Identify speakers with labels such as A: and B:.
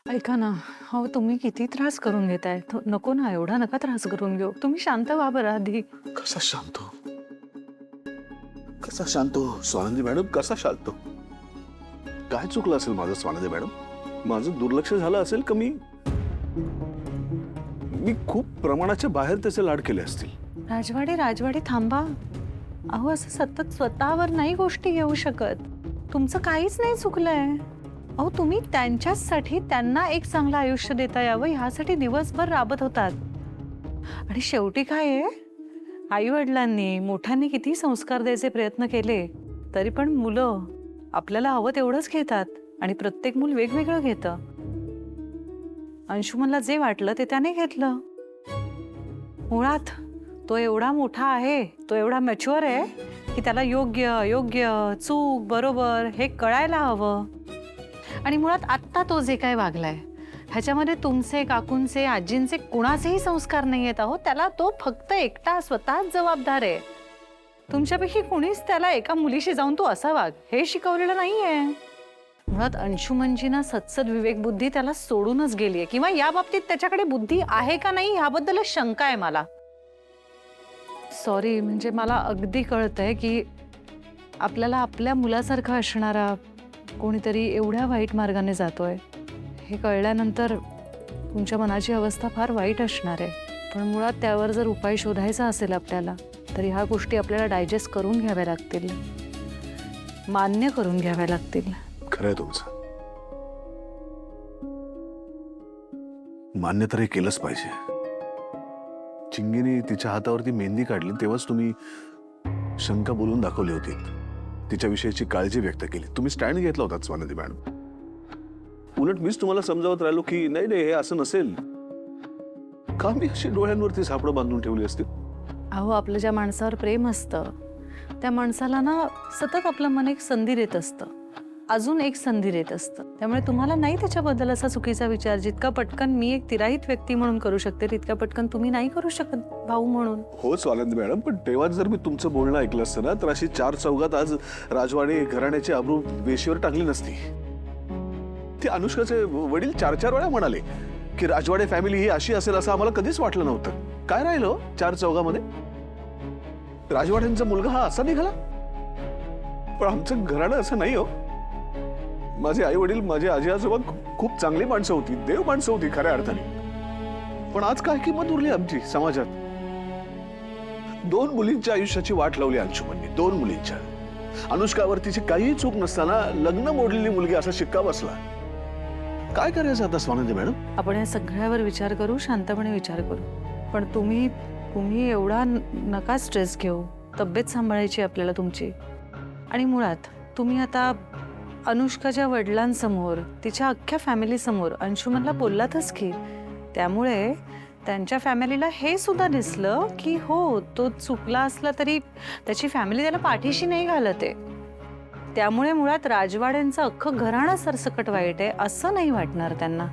A: ऐका ना, अहो तुम्ही किती त्रास करून घेताय. नको ना, एवढा नका त्रास करून घेऊ. तुम्ही शांत व्हा बरं आधी.
B: कसा शांत हो? कसा शांत हो स्वानंदी मॅडम, कसा शांत हो? काय चुकलं असेल माझं स्वानंदी मॅडम? माझं दुर्लक्ष झालं असेल का? मी खूप प्रमाणाच्या बाहेर त्याचे लाड केले असतील.
A: राजवाडे थांबा. अहो असं सतत स्वतःवर नाही गोष्टी घेऊ शकत. तुमचं काहीच नाही चुकलंय. अहो तुम्ही त्यांच्यासाठी त्यांना एक चांगलं आयुष्य देता यावं ह्यासाठी दिवसभर राबत होतात. आणि शेवटी काय आहे, आई वडिलांनी मोठ्यांनी किती संस्कार द्यायचे प्रयत्न केले तरी पण मुलं आपल्याला हवं तेवढंच घेतात आणि प्रत्येक मूल वेगवेगळं घेतं. अंशुमनला जे वाटलं ते त्याने घेतलं. मुळात तो एवढा मोठा आहे, तो एवढा मॅच्युअर आहे की त्याला योग्य अयोग्य चूक बरोबर हे कळायला हवं. आणि मुळात आत्ता तो जे काय वागलाय ह्याच्यामध्ये तुमचे काकूंचे आजींचे कुणाचेही संस्कार नाही आहेत. अहो त्याला तो फक्त एकटा स्वतःच जबाबदार आहे. तुमच्यापैकी कुणीच त्याला एका मुलीशी जाऊन तू असा वाग हे शिकवलेलं नाहीये. मुळात अंशुमनजीना सत्सद विवेक बुद्धी त्याला सोडूनच गेलीये किंवा या बाबतीत त्याच्याकडे बुद्धी आहे का नाही ह्याबद्दल शंका आहे मला. सॉरी, म्हणजे मला अगदी कळतंय की आपल्याला आपल्या मुलासारखा असणारा कोणीतरी एवढ्या वाईट मार्गाने जातोय हे कळल्यानंतर तुमच्या मनाची अवस्था फार वाईट असणार आहे. पण मुळात त्यावर जर उपाय शोधायचा असेल आपल्याला तर ह्या गोष्टी आपल्याला डायजेस्ट करून घ्याव्या लागतील, मान्य करून घ्याव्या लागतील.
B: खरंय तुमचं. मान्य तर हे केलंच पाहिजे. चिंगीने तिच्या हातावरती मेहंदी काढली तेव्हाच तुम्ही शंका बोलून दाखवली होती. तिच्याविषयीची काळजी व्यक्त केली. तुम्ही स्टँड घेतला होता स्वानंदी मॅडम. उलट मीच तुम्हाला समजावत राहिलो की नाही नाही हे असं नसेल. का मी अशी डोळ्यांवरती सापडं बांधून ठेवली असती?
A: अहो आपलं ज्या माणसावर प्रेम असतं त्या माणसाला ना सतत आपलं मन एक संधी देत असतं, अजून एक संधी देत असतं. त्यामुळे तुम्हाला नाही त्याच्याबद्दल असा चुकीचा विचार जितका पटकन मी एक तिराहित व्यक्ती म्हणून करू शकते तितका पटकन तुम्ही नाही करू शकत भाऊ म्हणून.
B: हो स्वानंदी मॅडम, पण तेव्हा जर मी तुमचं बोलणं ऐकलं असतं ना तर अशी चार चौघात आज राजवाडे घराण्याची अब्रू वेशीवर टाकली नसती. ते अनुष्काचे वडील चार चार वेळा म्हणाले की राजवाडे फॅमिली ही अशी असेल असं आम्हाला कधीच वाटलं नव्हतं. काय राहिलं चार चौघामध्ये? राजवाड्यांचा मुलगा हा असा निघाला. पण आमचं घराणं असं नाही हो. माझे आई वडील माझे आजी आजोबा खूप चांगली माणसं होती, देव माणसं होती खऱ्या अर्थाने. पण आज काय किंमत उरली आमची समाजात? 2 मुलींच्या आयुष्याची वाट लावली अंशुमनने, 2 मुलींच्या. अनुष्कावरतीची काहीही चूक नसताना लग्न मोडलेली मुलगी असा शिक्का बसला. काय करायचं आता स्वानंदी मॅडम?
A: आपण या सगळ्यावर विचार करू, शांतपणे विचार करू. पण तुम्ही एवढा नका स्ट्रेस घेऊ. तब्येत सांभाळायची आपल्याला तुमची. आणि मुळात तुम्ही आता अनुष्काच्या वडिलांसमोर तिच्या अख्ख्या फॅमिलीसमोर अंशुमनला बोललातच की. त्यामुळे त्यांच्या फॅमिलीला हे सुद्धा दिसलं की हो तो चुकला असला तरी त्याची फॅमिली त्याला पाठीशी नाही घालत आहे. त्यामुळे मुळात राजवाड्यांचं अख्खं घराणं सरसकट वाईट आहे असं नाही वाटणार त्यांना.